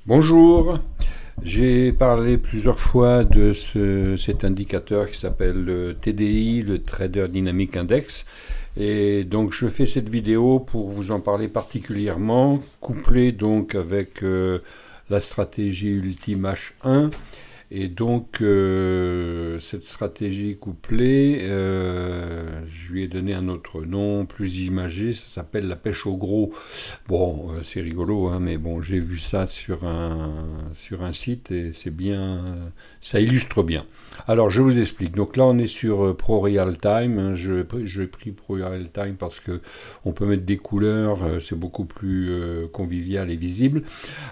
Bonjour, j'ai parlé plusieurs fois de cet indicateur qui s'appelle le TDI, le Trader Dynamic Index. Et donc je fais cette vidéo pour vous en parler particulièrement, couplé donc avec la stratégie Ultime H1. Et donc, cette stratégie couplée, je lui ai donné un autre nom plus imagé, ça s'appelle la pêche au gros. Bon, c'est rigolo, hein, mais bon, j'ai vu ça sur un site et c'est bien, ça illustre bien. Alors, je vous explique. Donc là, on est sur Pro Real Time, hein. J'ai pris Pro Real Time parce que on peut mettre des couleurs, c'est beaucoup plus convivial et visible.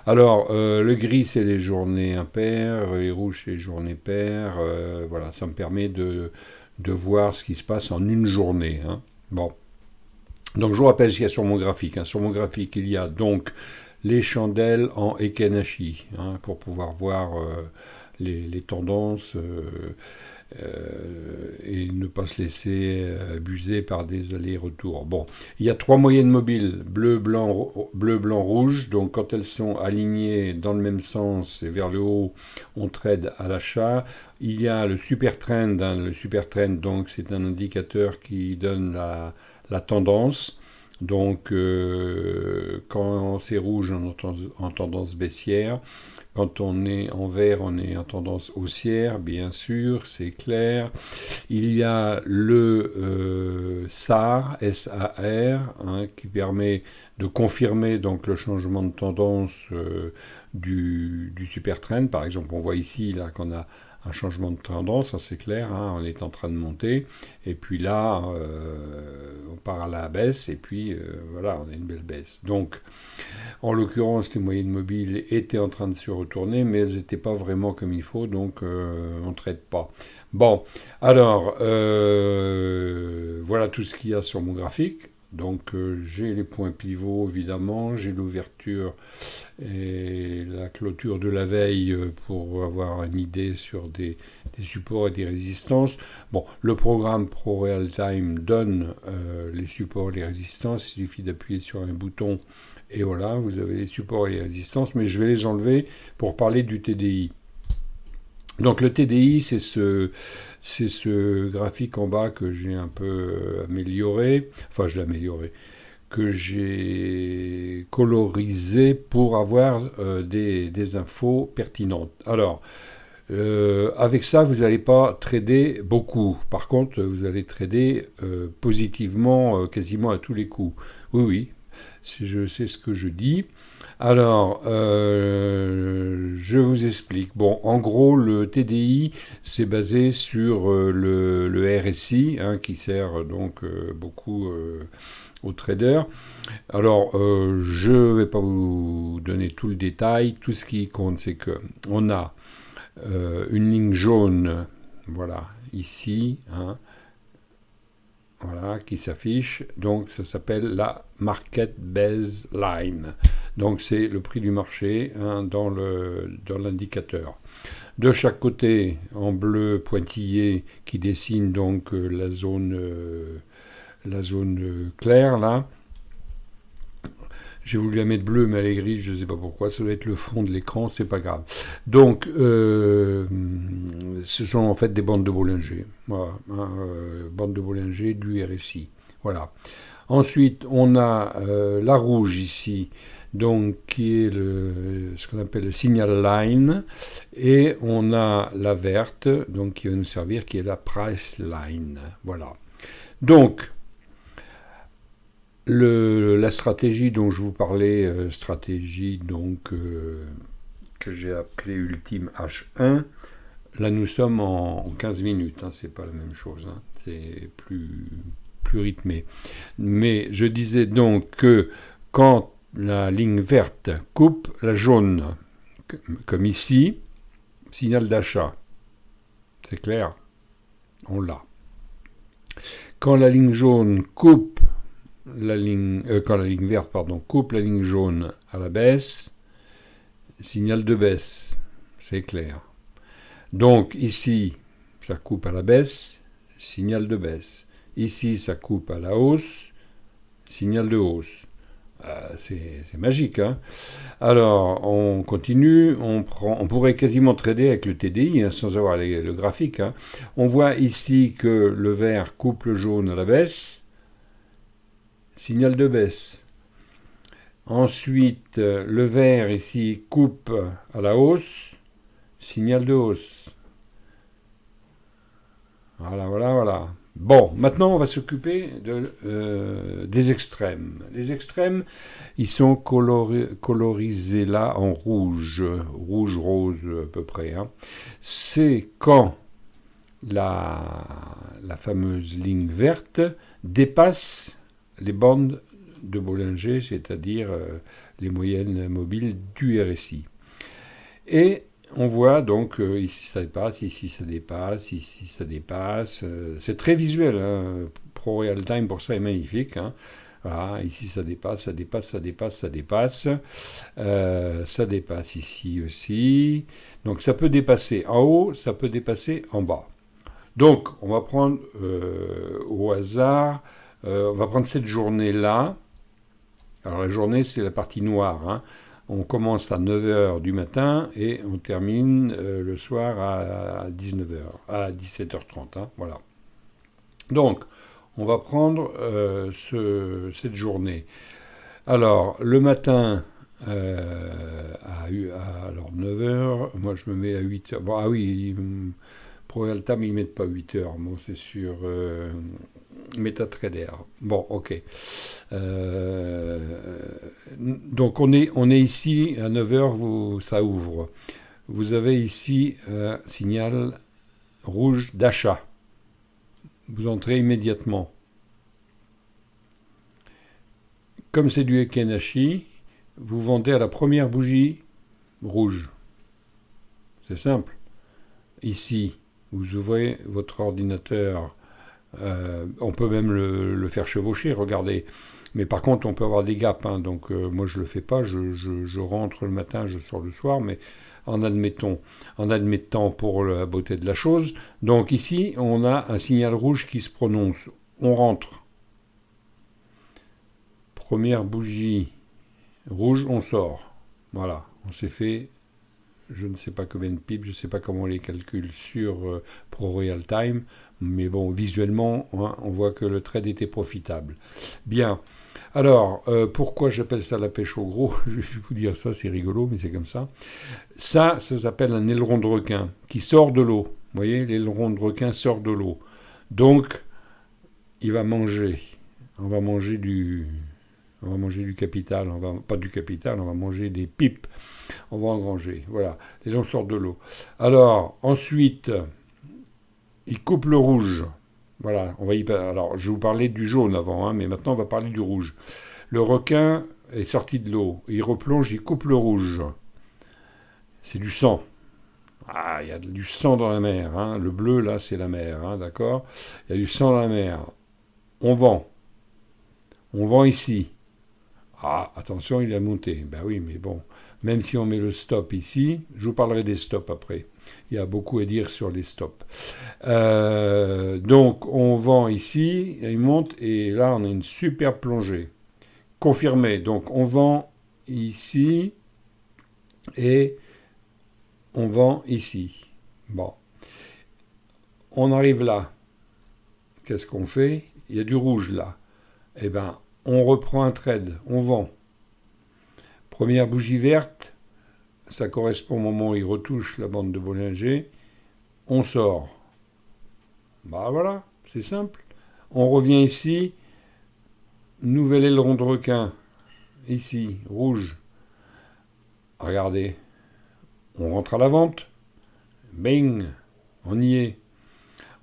Alors, le gris, c'est les journées impaires, les rouges, c'est les journées paires. Voilà, ça me permet de voir ce qui se passe en une journée, hein. Bon, donc je vous rappelle ce qu'il y a sur mon graphique, hein. Sur mon graphique, il y a donc les chandelles en Ekenashi, hein, pour pouvoir voir les tendances. Et ne pas se laisser abuser par des allers-retours. Bon, il y a trois moyennes mobiles, bleu, blanc, rouge. Donc quand elles sont alignées dans le même sens et vers le haut, on trade à l'achat. Il y a le super trend, hein. Le super trend, donc c'est un indicateur qui donne la tendance. Donc quand c'est rouge, on est en tendance baissière. Quand on est en vert, on est en tendance haussière, bien sûr, c'est clair. Il y a le SAR, S-A-R, hein, qui permet de confirmer donc le changement de tendance du super trend. Par exemple, on voit ici là qu'on a un changement de tendance, ça c'est clair, hein, on est en train de monter, et puis là, on part à la baisse, et puis voilà, on a une belle baisse. Donc, en l'occurrence, les moyennes mobiles étaient en train de se retourner, mais elles n'étaient pas vraiment comme il faut, donc on ne traite pas. Bon, alors, voilà tout ce qu'il y a sur mon graphique. Donc j'ai les points pivots évidemment, j'ai l'ouverture et la clôture de la veille pour avoir une idée sur des supports et des résistances. Bon, le programme Pro Real Time donne les supports et les résistances, il suffit d'appuyer sur un bouton et voilà, vous avez les supports et les résistances, mais je vais les enlever pour parler du TDI. Donc le TDI, c'est ce graphique en bas que j'ai un peu amélioré, enfin je l'ai amélioré, que j'ai colorisé pour avoir des infos pertinentes. Alors, avec ça, vous n'allez pas trader beaucoup. Par contre, vous allez trader positivement quasiment à tous les coups. Oui, oui, si je sais ce que je dis. Alors, je vous explique. Bon, en gros, le TDI, c'est basé sur le RSI, hein, qui sert donc beaucoup aux traders. Alors, je ne vais pas vous donner tout le détail. Tout ce qui compte, c'est que on a une ligne jaune, voilà, ici, hein, voilà, qui s'affiche. Donc ça s'appelle la Market Base Line. Donc c'est le prix du marché, hein, dans l'indicateur. De chaque côté, en bleu pointillé, qui dessine donc la zone claire là. J'ai voulu la mettre bleue, mais elle est grise, je ne sais pas pourquoi. Ça doit être le fond de l'écran, c'est pas grave. Donc, ce sont en fait des bandes de Bollinger. Voilà, hein, bandes de Bollinger du RSI. Voilà. Ensuite, on a la rouge ici, donc qui est ce qu'on appelle le signal line, et on a la verte, donc qui va nous servir, qui est la price line. Voilà. Donc, la stratégie dont je vous parlais, stratégie donc que j'ai appelée Ultime H1, là nous sommes en 15 minutes, hein, c'est pas la même chose, hein, c'est plus rythmé. Mais je disais donc que quand la ligne verte coupe la jaune, comme ici, signal d'achat, c'est clair, on l'a. Quand la ligne jaune coupe quand la ligne verte coupe la ligne jaune à la baisse, signal de baisse, c'est clair. Donc ici, ça coupe à la baisse, signal de baisse. Ici, ça coupe à la hausse, signal de hausse. C'est magique, hein. Alors, on continue, on pourrait quasiment trader avec le TDI hein, sans avoir le graphique, hein. On voit ici que le vert coupe le jaune à la baisse, signal de baisse. Ensuite, le vert ici coupe à la hausse, signal de hausse. Voilà, voilà, voilà. Bon, maintenant on va s'occuper des extrêmes. Les extrêmes, ils sont colorisés là en rouge, rouge-rose à peu près, hein. C'est quand la fameuse ligne verte dépasse les bandes de Bollinger, c'est-à-dire les moyennes mobiles du RSI. Et on voit donc ici ça dépasse, ici ça dépasse, ici ça dépasse. C'est très visuel, hein. Pro Real Time pour ça est magnifique, hein. Voilà, ici ça dépasse, ça dépasse, ça dépasse, ça dépasse. Ça dépasse ici aussi. Donc ça peut dépasser en haut, ça peut dépasser en bas. Donc on va prendre au hasard, on va prendre cette journée-là. Alors la journée c'est la partie noire, hein. On commence à 9 heures du matin et on termine le soir à 19 heures, à 17h30. Hein, voilà. Donc, on va prendre cette journée. Alors, le matin, alors 9 heures, moi je me mets à 8 heures. Bon, ah oui, pour Altam, ils ne mettent pas 8 heures. Bon, c'est sur MetaTrader. Bon, ok. Donc on est ici à 9 heures, ça ouvre. Vous avez ici un signal rouge d'achat. Vous entrez immédiatement. Comme c'est du Ekenashi, vous vendez à la première bougie rouge. C'est simple. Ici, vous ouvrez votre ordinateur. On peut même le faire chevaucher, regardez. Mais par contre, on peut avoir des gaps, hein, donc moi je le fais pas, je rentre le matin, je sors le soir, mais en admettant pour la beauté de la chose. Donc ici, on a un signal rouge qui se prononce. On rentre. Première bougie rouge, on sort. Voilà, on s'est fait, je ne sais pas combien de pips, je ne sais pas comment on les calcule sur Pro Real Time, mais bon, visuellement, hein, on voit que le trade était profitable. Bien. Alors, pourquoi j'appelle ça la pêche au gros? Je vais vous dire ça, c'est rigolo, mais c'est comme ça. Ça s'appelle un aileron de requin qui sort de l'eau. Vous voyez, l'aileron de requin sort de l'eau. Donc, il va manger. On va manger du capital. Pas du capital, on va manger des pipes. On va engranger. Voilà, l'aileron sort de l'eau. Alors, ensuite, il coupe le rouge. Voilà, alors je vous parlais du jaune avant, hein, mais maintenant on va parler du rouge. Le requin est sorti de l'eau, il replonge, il coupe le rouge. C'est du sang. Ah, il y a du sang dans la mer, hein. Le bleu là c'est la mer, hein, d'accord. Il y a du sang dans la mer. On vend ici. Ah, attention, il a monté. Ben oui, mais bon, même si on met le stop ici, je vous parlerai des stops après. Il y a beaucoup à dire sur les stops. Donc, on vend ici, il monte, et là, on a une super plongée. Confirmé. Donc, on vend ici, et on vend ici. Bon. On arrive là. Qu'est-ce qu'on fait? Il y a du rouge là. Eh bien, on reprend un trade. On vend. Première bougie verte. Ça correspond au moment où il retouche la bande de Bollinger. On sort. Bah voilà, c'est simple. On revient ici. Nouvel aileron de requin. Ici, rouge. Regardez. On rentre à la vente. Bing. On y est.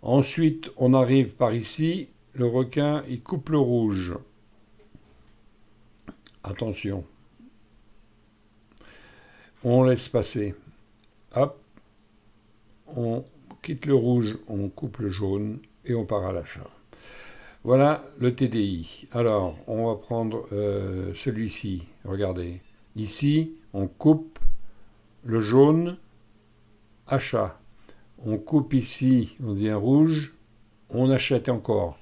Ensuite, on arrive par ici. Le requin, il coupe le rouge. Attention. On laisse passer. Hop. On quitte le rouge, on coupe le jaune et on part à l'achat. Voilà le TDI. Alors, on va prendre celui-ci. Regardez. Ici, on coupe le jaune, achat. On coupe ici, on dit un rouge, on achète encore.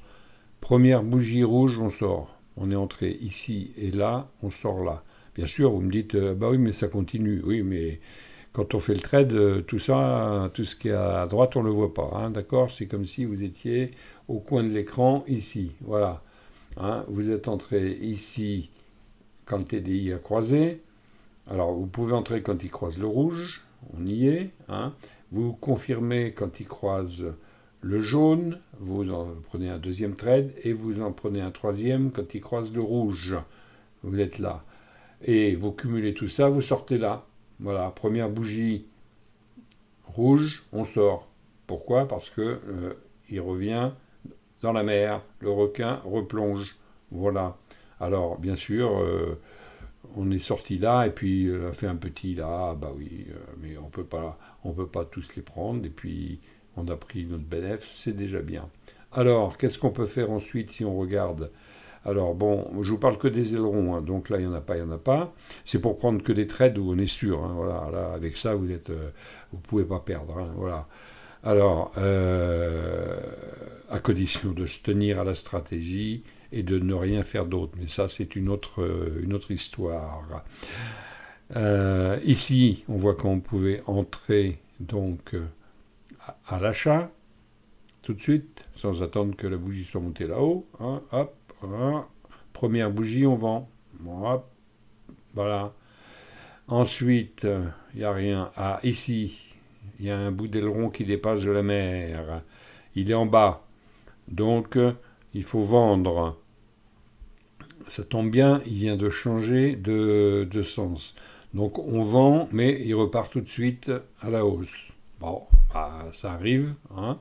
Première bougie rouge, on sort. On est entré ici et là, on sort là. Bien sûr, vous me dites, bah oui, mais ça continue. Oui, mais quand on fait le trade, tout ça, tout ce qui est à droite, on ne le voit pas. Hein, d'accord? C'est comme si vous étiez au coin de l'écran, ici. Voilà. Hein, vous êtes entré ici quand le TDI a croisé. Alors, vous pouvez entrer quand il croise le rouge. On y est. Hein. Vous confirmez quand il croise le jaune. Vous en prenez un deuxième trade et vous en prenez un troisième quand il croise le rouge. Vous êtes là. Et vous cumulez tout ça, vous sortez là. Voilà, première bougie rouge, on sort. Pourquoi? Parce que il revient dans la mer, le requin replonge. Voilà. Alors, bien sûr, on est sorti là et puis on a fait un petit là. Ah, bah oui, mais on peut pas tous les prendre. Et puis on a pris notre bénéfice, c'est déjà bien. Alors, qu'est-ce qu'on peut faire ensuite si on regarde? Alors bon, je vous parle que des ailerons, hein, donc là il n'y en a pas, il n'y en a pas. C'est pour prendre que des trades où on est sûr. Hein, voilà, là avec ça vous pouvez pas perdre. Hein, voilà. Alors, à condition de se tenir à la stratégie et de ne rien faire d'autre. Mais ça c'est une autre histoire. Ici, on voit qu'on pouvait entrer donc à l'achat tout de suite, sans attendre que la bougie soit montée là-haut. Hein, hop. Voilà. Première bougie, on vend. Hop, voilà. Ensuite, il n'y a rien. Ah, ici, il y a un bout d'aileron qui dépasse de la mer. Il est en bas. Donc, il faut vendre. Ça tombe bien, il vient de changer de sens. Donc, on vend, mais il repart tout de suite à la hausse. Bon, bah, ça arrive. Hein.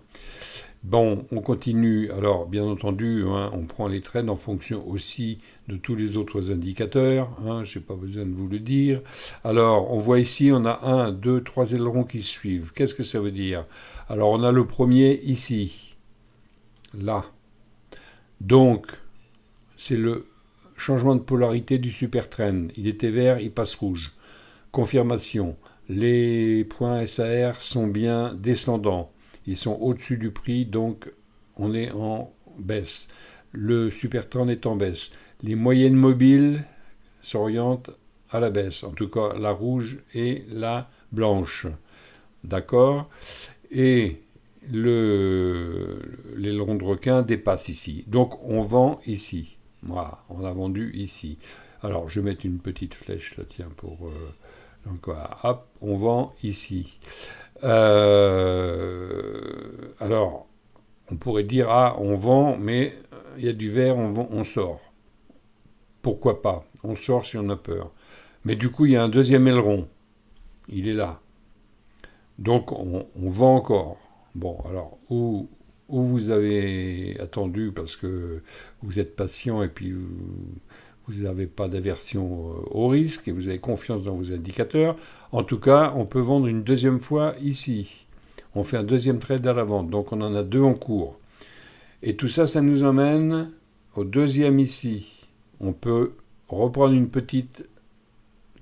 Bon, on continue. Alors, bien entendu, hein, on prend les trades en fonction aussi de tous les autres indicateurs. Hein, je n'ai pas besoin de vous le dire. Alors, on voit ici, on a 1, 2, 3 ailerons qui suivent. Qu'est-ce que ça veut dire? Alors, on a le premier ici, là. Donc, c'est le changement de polarité du super trend. Il était vert, il passe rouge. Confirmation. Les points SAR sont bien descendants. Ils sont au-dessus du prix, donc on est en baisse. Le super trend est en baisse. Les moyennes mobiles s'orientent à la baisse, en tout cas la rouge et la blanche. D'accord? Et l'aileron de requin dépasse ici. Donc on vend ici. Voilà, on a vendu ici. Alors je vais mettre une petite flèche là, tiens, pour... donc voilà, hop, on vend ici. Alors, on pourrait dire, ah, on vend, mais il y a du vert, on sort. Pourquoi pas? On sort si on a peur. Mais du coup, il y a un deuxième aileron. Il est là. Donc, on vend encore. Bon, alors, où vous avez attendu parce que vous êtes patient et puis vous n'avez pas d'aversion au risque et vous avez confiance dans vos indicateurs. En tout cas, on peut vendre une deuxième fois ici. On fait un deuxième trade à la vente, donc on en a 2 en cours. Et tout ça, ça nous emmène au deuxième ici. On peut reprendre une petite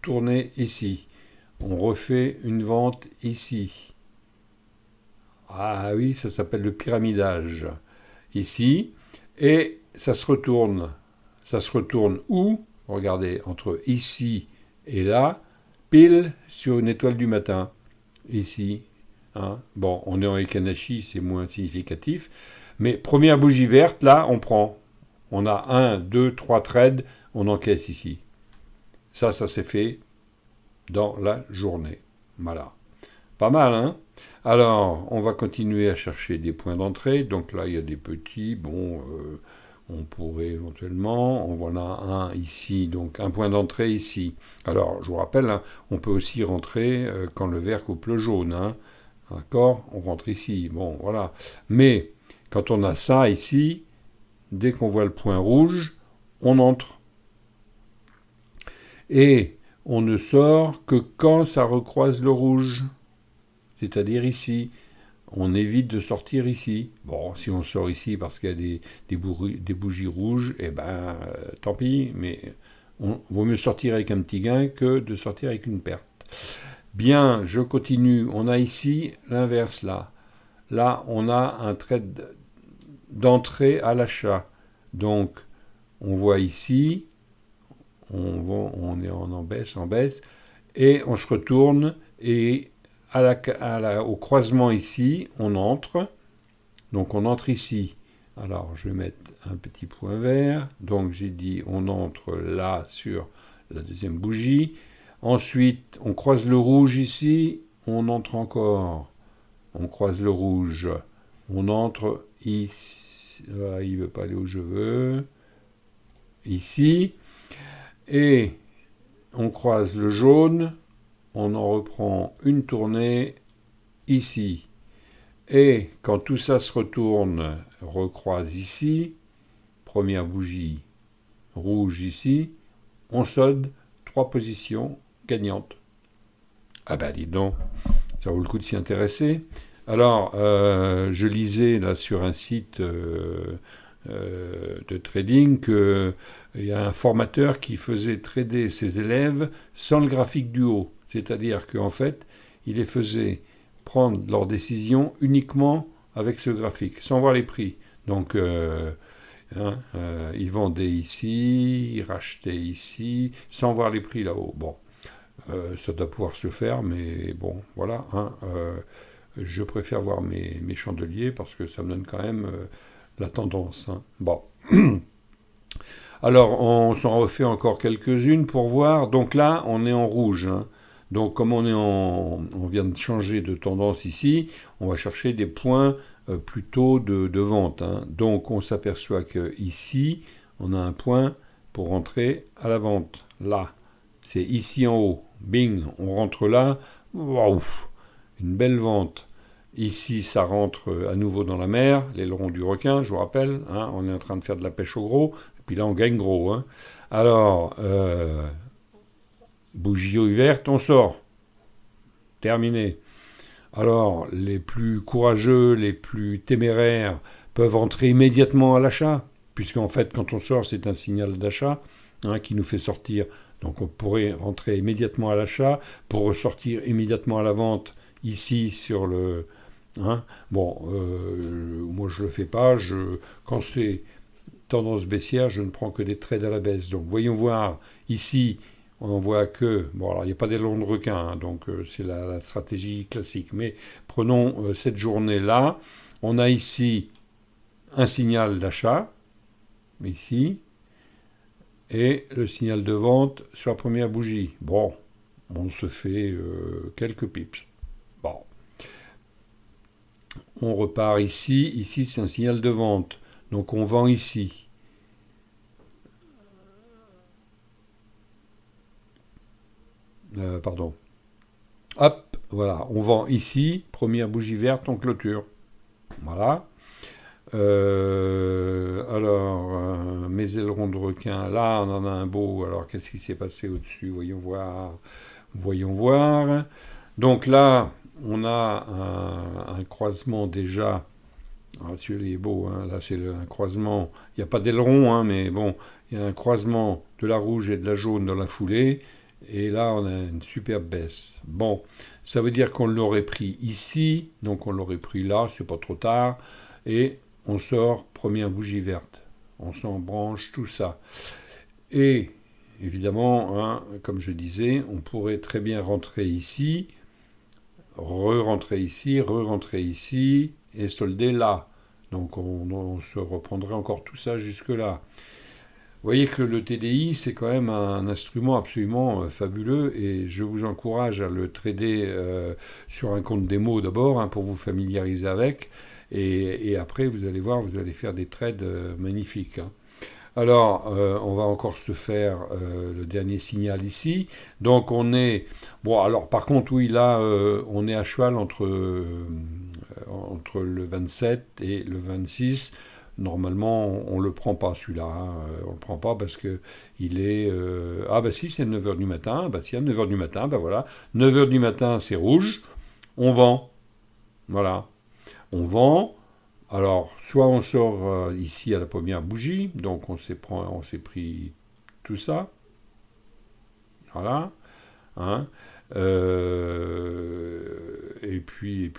tournée ici. On refait une vente ici. Ah oui, ça s'appelle le pyramidage. Ici. Et ça se retourne. Ça se retourne où? Regardez, entre ici et là, pile sur une étoile du matin. Ici. Hein. Bon, on est en Ekanashi, c'est moins significatif. Mais première bougie verte, là, on prend. On a 1, 2, 3 trades, on encaisse ici. Ça s'est fait dans la journée. Voilà. Pas mal, hein? Alors, on va continuer à chercher des points d'entrée. Donc là, il y a des petits, bon... on pourrait éventuellement, on voit là un ici, donc un point d'entrée ici. Alors, je vous rappelle, hein, on peut aussi rentrer quand le vert coupe le jaune. Hein, d'accord? On rentre ici. Bon, voilà. Mais, quand on a ça ici, dès qu'on voit le point rouge, on entre. Et on ne sort que quand ça recroise le rouge. C'est-à-dire ici. On évite de sortir ici. Bon, si on sort ici parce qu'il y a des bougies rouges, eh ben, tant pis, mais vaut mieux sortir avec un petit gain que de sortir avec une perte. Bien, je continue. On a ici l'inverse, là. Là, on a un trade d'entrée à l'achat. Donc, on voit ici, on est en baisse, et on se retourne, et au croisement ici, on entre. Donc on entre ici. Alors je vais mettre un petit point vert. Donc j'ai dit on entre là sur la deuxième bougie. Ensuite on croise le rouge ici. On entre encore. On croise le rouge. On entre ici. Ah, il ne veut pas aller où je veux. Ici. Et on croise le jaune. On en reprend une tournée ici. Et quand tout ça se retourne, recroise ici, première bougie rouge ici, on solde 3 positions gagnantes. Ah ben dis donc, ça vaut le coup de s'y intéresser. Alors, je lisais là sur un site de trading qu'il y a un formateur qui faisait trader ses élèves sans le graphique du haut. C'est-à-dire qu'en fait, il les faisait prendre leurs décisions uniquement avec ce graphique, sans voir les prix. Donc, ils vendaient ici, ils rachetaient ici, sans voir les prix là-haut. Bon, ça doit pouvoir se faire, mais bon, voilà. Je préfère voir mes chandeliers parce que ça me donne quand même la tendance. Bon. Alors, on s'en refait encore quelques-unes pour voir. Donc là, on est en rouge. Donc, comme on vient de changer de tendance ici, on va chercher des points plutôt de vente. Donc, on s'aperçoit que ici, on a un point pour rentrer à la vente. Là, c'est ici en haut. Bing, on rentre là. Waouh, une belle vente. Ici, ça rentre à nouveau dans la mer, l'aileron du requin, je vous rappelle. On est en train de faire de la pêche au gros. Et puis là, on gagne gros. Alors, bougie verte, on sort. Terminé. Alors, les plus courageux, les plus téméraires peuvent entrer immédiatement à l'achat, puisqu'en fait, quand on sort, c'est un signal d'achat qui nous fait sortir. Donc, on pourrait rentrer immédiatement à l'achat pour ressortir immédiatement à la vente ici sur le... moi, je ne le fais pas. Quand c'est tendance baissière, je ne prends que des trades à la baisse. Donc, voyons voir ici... On n'en voit que... Bon, alors, il n'y a pas d'aileron de requin, donc c'est la stratégie classique. Mais prenons cette journée-là. On a ici un signal d'achat, ici, et le signal de vente sur la première bougie. Bon, on se fait quelques pips. Bon. On repart ici. Ici, c'est un signal de vente. Donc, on vend ici. Pardon. Hop, voilà, on vend ici, première bougie verte, on clôture. Voilà. Mes ailerons de requin, là, on en a un beau. Alors, qu'est-ce qui s'est passé au-dessus? Voyons voir. Voyons voir. Donc là, on a un croisement déjà. Ah, celui-là est beau, là, c'est un croisement. Il n'y a pas d'aileron, mais bon, il y a un croisement de la rouge et de la jaune dans la foulée. Et là, on a une superbe baisse. Bon, ça veut dire qu'on l'aurait pris ici, donc on l'aurait pris là, c'est pas trop tard, et on sort première bougie verte. On s'en branche, tout ça. Et évidemment, comme je disais, on pourrait très bien rentrer ici, re-rentrer ici, et solder là. Donc on se reprendrait encore tout ça jusque-là. Vous voyez que le TDI, c'est quand même un instrument absolument fabuleux et je vous encourage à le trader sur un compte démo d'abord pour vous familiariser avec et après vous allez voir, vous allez faire des trades magnifiques. Alors, on va encore se faire le dernier signal ici. Donc on est... Bon, alors par contre, oui, là, on est à cheval entre le 27 et le 26. Normalement, on ne le prend pas celui-là. On ne le prend pas parce que il est... Ah bah si, c'est 9h du matin. Bah si, à 9h du matin, bah voilà. 9h du matin, c'est rouge. On vend. Voilà. On vend. Alors, soit on sort ici à la première bougie. Donc, on s'est pris tout ça. Voilà. Et puis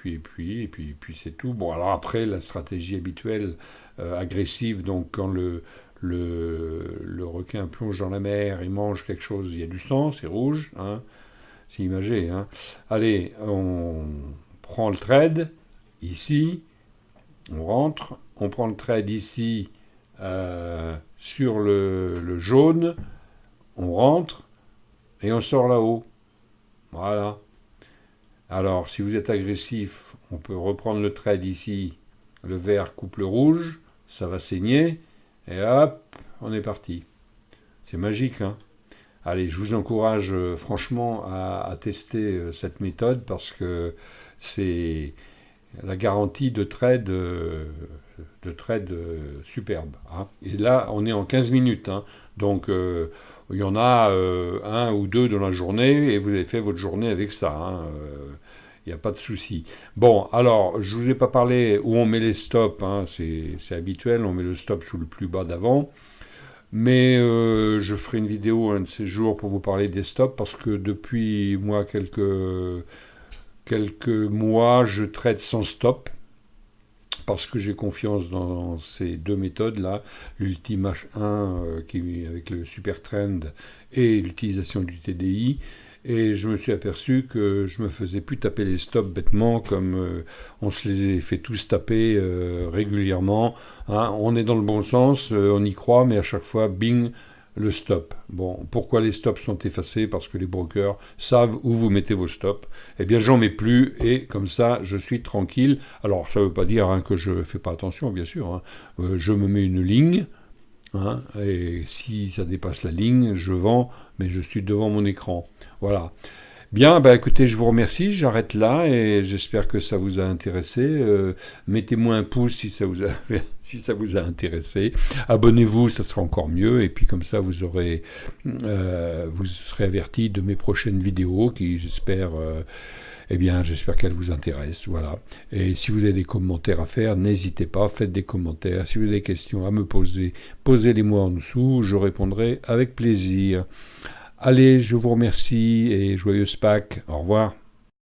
c'est tout. Bon, alors après, la stratégie habituelle agressive, donc quand le le requin plonge dans la mer et mange quelque chose, il y a du sang, c'est rouge, hein, c'est imagé. Hein. Allez, on prend le trade, ici, on rentre, on prend le trade ici, sur le jaune, on rentre, et on sort là-haut. Voilà. Alors, si vous êtes agressif, on peut reprendre le trade ici, le vert coupe le rouge, ça va saigner, et hop, on est parti. C'est magique, hein. Allez, je vous encourage franchement à tester cette méthode parce que c'est la garantie de trade superbe. Hein. Et là, on est en 15 minutes. Hein. Donc, il y en a un ou deux dans la journée et vous avez fait votre journée avec ça. Hein. Il n'y a pas de souci. Bon, alors, je ne vous ai pas parlé où on met les stops. Hein. C'est habituel, on met le stop sous le plus bas d'avant. Mais je ferai une vidéo un de ces jours pour vous parler des stops parce que depuis moi quelques mois, je traite sans stop parce que j'ai confiance dans ces deux méthodes-là, l'Ultime H1 qui avec le Super Trend et l'utilisation du TDI. Et je me suis aperçu que je me faisais plus taper les stops bêtement comme on se les fait tous taper régulièrement. Hein. On est dans le bon sens, on y croit, mais à chaque fois, bing, le stop. Bon, pourquoi les stops sont effacés? Parce que les brokers savent où vous mettez vos stops. Eh bien, j'en mets plus et comme ça, je suis tranquille. Alors, ça ne veut pas dire hein, que je ne fais pas attention, bien sûr. Hein. Je me mets une ligne. Hein, et si ça dépasse la ligne, je vends, mais je suis devant mon écran. Voilà. Bien, bah écoutez, je vous remercie, j'arrête là et j'espère que ça vous a intéressé. Mettez-moi un pouce si ça vous a intéressé. Abonnez-vous, ça sera encore mieux. Et puis comme ça, vous serez averti de mes prochaines vidéos qui, j'espère qu'elle vous intéresse, voilà. Et si vous avez des commentaires à faire, n'hésitez pas, faites des commentaires. Si vous avez des questions à me poser, posez-les-moi en dessous, je répondrai avec plaisir. Allez, je vous remercie et joyeuse Pâques. Au revoir.